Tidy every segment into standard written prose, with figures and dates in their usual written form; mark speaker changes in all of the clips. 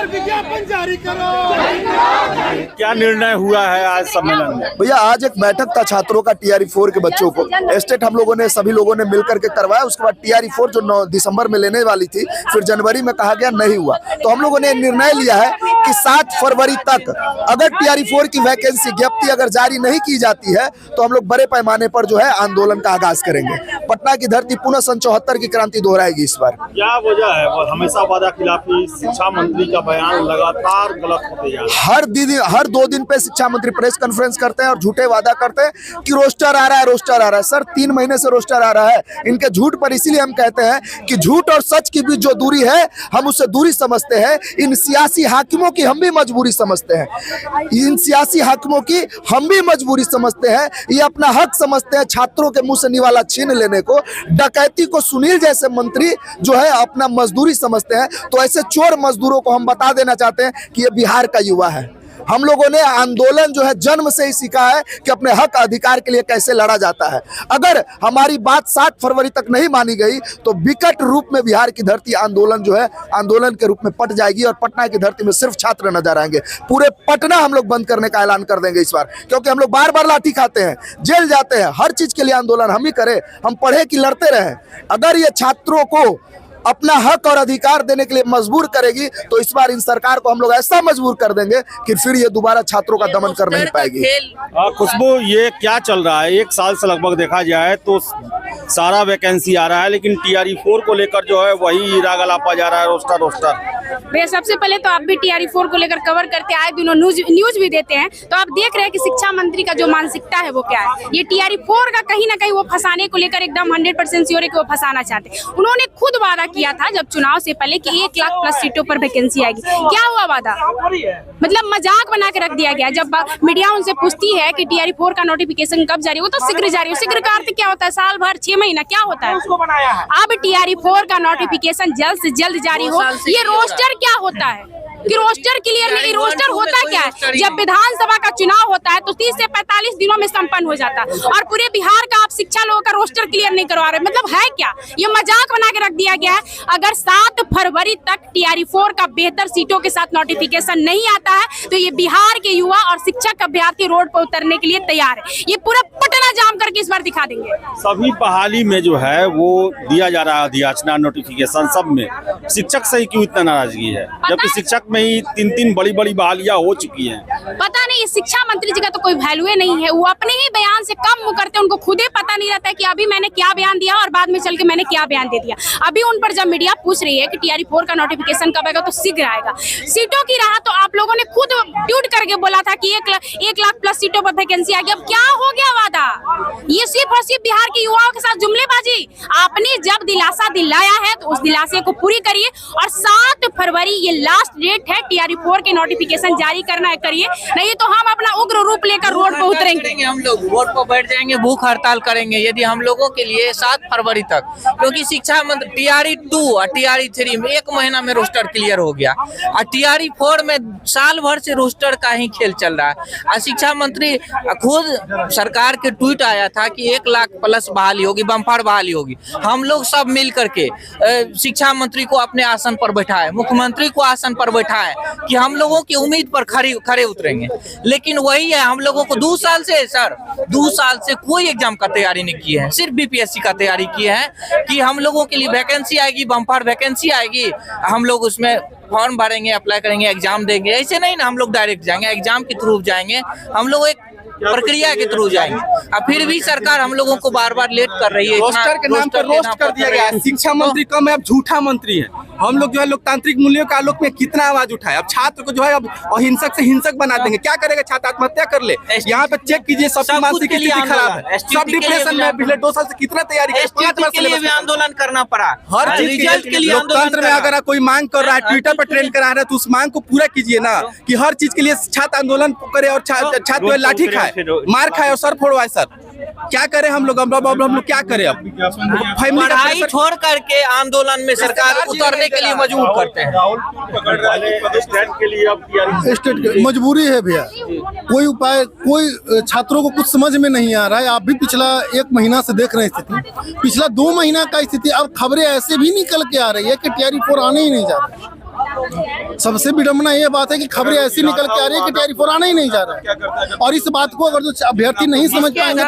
Speaker 1: विज्ञापन जारी करो।
Speaker 2: क्या निर्णय हुआ है आज सम्मेलन में?
Speaker 3: भैया आज एक बैठक था छात्रों का TRE4 के बच्चों को एस्टेट हम लोगों ने सभी लोगों ने मिलकर के करवाया। उसके बाद TRE4 जो 9 दिसंबर में लेने वाली थी फिर जनवरी में कहा गया नहीं हुआ, तो हम लोगों ने निर्णय लिया है कि 7 फरवरी तक अगर TRE4 की वैकेंसी ज्ञप्ति अगर जारी नहीं की जाती है तो हम लोग बड़े पैमाने पर जो है आंदोलन का आगाज करेंगे। पटना की धरती पुनः सन 74 की क्रांति दोहराएगी इस बार।
Speaker 2: क्या वजह है? वो हमेशा वादा खिलाफी, शिक्षा मंत्री का बयान लगातार गलत होते जा रहा है।
Speaker 3: हर 2 दिन पे शिक्षा मंत्री प्रेस कॉन्फ्रेंस करते हैं और झूठे वादा करते हैं कि रोस्टर आ रहा है, रोस्टर आ रहा है। सर 3 महीने से रोस्टर आ रहा है। इनके झूठ पर इसीलिए हम कहते हैं कि झूठ और सच के बीच जो दूरी है हम उससे दूरी समझते हैं। इन सियासी हाकिमों की हम भी मजबूरी समझते हैं, इन सियासी हाकिमों की हम भी मजबूरी समझते हैं। ये अपना हक समझते हैं छात्रों के मुंह से निवाला छीन लेने को। डकैती को सुनील जैसे मंत्री जो है अपना मजदूरी समझते हैं। तो ऐसे चोर मजदूरों को हम बता देना चाहते हैं कि ये बिहार का युवा है। हम लोगों ने आंदोलन जो है जन्म से ही सीखा है कि अपने हक अधिकार के लिए कैसे लड़ा जाता है। अगर हमारी बात 7 फरवरी तक नहीं मानी गई तो विकट रूप में बिहार की धरती आंदोलन जो है आंदोलन के रूप में पट जाएगी और पटना की धरती में सिर्फ छात्र नजर आएंगे। पूरे पटना हम लोग बंद करने का ऐलान कर देंगे इस बार, क्योंकि हम लोग बार बार लाठी खाते हैं, जेल जाते हैं। हर चीज के लिए आंदोलन हम ही करें, हम पढ़े कि लड़ते रहे। अगर ये छात्रों को अपना हक और अधिकार देने के लिए मजबूर करेगी तो इस बार इन सरकार को हम लोग ऐसा मजबूर कर देंगे कि फिर ये दोबारा छात्रों का दमन कर नहीं पाएगी।
Speaker 2: खुशबू, ये क्या चल रहा है? 1 साल से लगभग देखा जाए तो सारा वैकेंसी आ रहा है, लेकिन TRE4 को लेकर जो है वही हीरा गलापा जा रहा है, रोस्टर।
Speaker 4: भैया सबसे पहले तो आप भी TRE4 को लेकर कवर करते आए दिनों न्यूज भी देते हैं, तो आप देख रहे हैं कि शिक्षा मंत्री का जो मानसिकता है वो क्या है। ये TRE4 का कहीं ना कहीं वो फंसाने को लेकर एकदम 100% श्योर है कि वो फंसाना चाहते हैं। उन्होंने खुद वादा किया था जब चुनाव से पहले कि 1 लाख प्लस सीटों पर वैकेंसी आएगी। क्या हुआ वादा? मतलब मजाक बना के रख दिया गया। जब मीडिया उनसे पूछती है कि TRE4 का नोटिफिकेशन कब जारी हो, तो शीघ्र जारी हो। शीघ्र का अर्थ क्या होता है? साल भर, 6 महीना, क्या होता है? अब TRE4 का नोटिफिकेशन जल्द से जल्द जारी हो। ये रोस्टर क्या होता है कि रोस्टर क्लियर नहीं? रोस्टर होता क्या है? जब विधानसभा का चुनाव होता है तो 30 से 45 दिनों में संपन्न हो जाता है, और पूरे बिहार का आप शिक्षा लोगों का रोस्टर क्लियर नहीं करवा रहे। मतलब है क्या? ये मजाक बना के रख दिया गया है। अगर 7 फरवरी तक TRE4 का बेहतर सीटों के साथ नोटिफिकेशन नहीं आता है तो ये बिहार के युवा और शिक्षक अभ्यर्थी रोड पर उतरने के लिए तैयार है। ये पूरा पटना जाम करके इस बार दिखा देंगे।
Speaker 2: सभी बहाली में जो है वो दिया जा रहा है अधियाचना, नोटिफिकेशन सब में। शिक्षक से ही क्यों इतना नाराजगी है, जबकि शिक्षक में ही 3 बड़ी बहालियां हो चुकी हैं?
Speaker 4: पता नहीं, शिक्षा मंत्री जी का तो कोई वैल्यू नहीं है। वो अपने ही बयान से कम मुंह करते हैं। उनको खुद ही पता नहीं रहता है कि अभी मैंने क्या बयान दिया और बाद में चल के मैंने क्या बयान दे दिया। अभी उन पर जब मीडिया पूछ रही है कि TRE4 का नोटिफिकेशन कब आएगा, तो शीघ्र आएगा। सीटों की राह तो आप लोगों ने खुद ट्वीट करके बोला था कि 1 लाख प्लस सीटों पर वैकेंसी आ गई। अब क्या हो गया वादा? ये सिर्फ और सिर्फ बिहार के युवाओं के साथ जुमलेबाजी। आपने जब दिलासा दिलाया है तो उस दिलासे को पूरी करिए, और 7 फरवरी ये लास्ट डेट है TRE4 के नोटिफिकेशन जारी करना है, करिए। नहीं तो हम अपना उग्र रूप लेकर रोड पर उतरेंगे।
Speaker 5: हम लोग रोड पर बैठ जाएंगे, भूख हड़ताल करेंगे यदि हम लोगों के लिए 7 फरवरी तक, क्योंकि शिक्षा मंत्री TRE2 और TRE3 में 1 महीना में रोस्टर क्लियर हो गया, और TRE4 में साल भर से रोस्टर का ही खेल चल रहा है। और शिक्षा मंत्री खुद सरकार के ट्वीट आया था कि 1 लाख प्लस बहाली होगी, बम्पर बहाली होगी। हम लोग सब मिल करके शिक्षा मंत्री को अपने आसन पर बैठाए, मुख्यमंत्री को आसन पर बैठाए कि हम लोगों की उम्मीद पर खरे उतरेंगे। लेकिन वही है, हम लोगों को 2 साल से कोई एग्जाम का तैयारी नहीं की है, सिर्फ BPSC का तैयारी की है कि हम लोगों के लिए वैकेंसी आएगी, बम्पर वैकेंसी आएगी, हम लोग उसमें फॉर्म भरेंगे, अप्लाई करेंगे, एग्जाम देंगे। ऐसे नहीं ना हम लोग डायरेक्ट जाएंगे, एग्जाम के थ्रू जाएंगे, हम लोग एक प्रक्रिया के थ्रू जाएंगे। अब फिर भी सरकार हम लोगों को बार बार लेट कर रही है।
Speaker 1: रोस्टर के नाम पर रोस्ट कर दिया गया है। शिक्षा मंत्री कम है, अब झूठा मंत्री है। हम लोग जो है लोकतांत्रिक मूल्यों के आलोक में कितना आवाज उठाए। अब छात्र को जो है अब अहिंसक से हिंसक बना देंगे। क्या करेगा छात्र? आत्महत्या कर ले। यहाँ पे चेक कीजिए, सबकी मानसिक स्थिति खराब है, सब डिप्रेशन में। पिछले 2 साल से कितना तैयारी
Speaker 5: के लिए भी आंदोलन करना पड़ा।
Speaker 1: हर चीज के लिए लोकतंत्र में अगर कोई मांग कर रहा है, ट्विटर पर ट्रेंड करा रहा है, तो उस मांग को पूरा कीजिए ना, कि हर चीज के लिए छात्र आंदोलन करे और छात्र लाठी खाए, मार खाए और सर फोड़वाए। सर क्या करें हम लोग क्या करें? अब
Speaker 5: पढ़ाई छोड़ करके आंदोलन में सरकार उतरने करने के लिए मजबूर करते हैं।
Speaker 2: स्टैंड के लिए अब TRE
Speaker 6: स्टेट की मजबूरी है भैया, कोई उपाय, कोई छात्रों को कुछ समझ में नहीं आ रहा है। आप भी पिछला 1 महीना से देख रहे हैं स्थिति, पिछला 2 महीना का स्थिति। अब खबरें ऐसे भी निकल के आ रही है कि TRE 4 आने ही नहीं जा रहा। सबसे विडम्बना ये बात है कि खबरें ऐसी निकल के आ रही है कि TRE 4 आना ही नहीं जा रहा है। और इस बात को अगर जो अभ्यर्थी नहीं समझ पाएंगे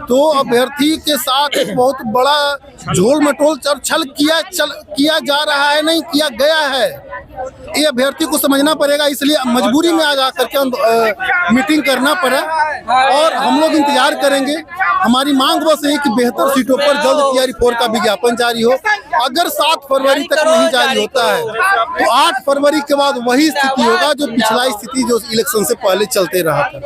Speaker 6: तो अभ्यर्थी के साथ एक बहुत बड़ा झोल मटोल और छल किया जा रहा है, नहीं किया गया है। ये अभ्यर्थी को समझना पड़ेगा, इसलिए मजबूरी में आज आकर के मीटिंग करना पड़ा और हम लोग इंतजार करेंगे। हमारी मांग बस है कि बेहतर सीटों पर जल्द TRE 4 का विज्ञापन जारी हो। अगर 7 फरवरी तक नहीं जारी होता है तो 8 फरवरी के बाद वही स्थिति होगा जो पिछला स्थिति जो इलेक्शन से पहले चलते रहा था।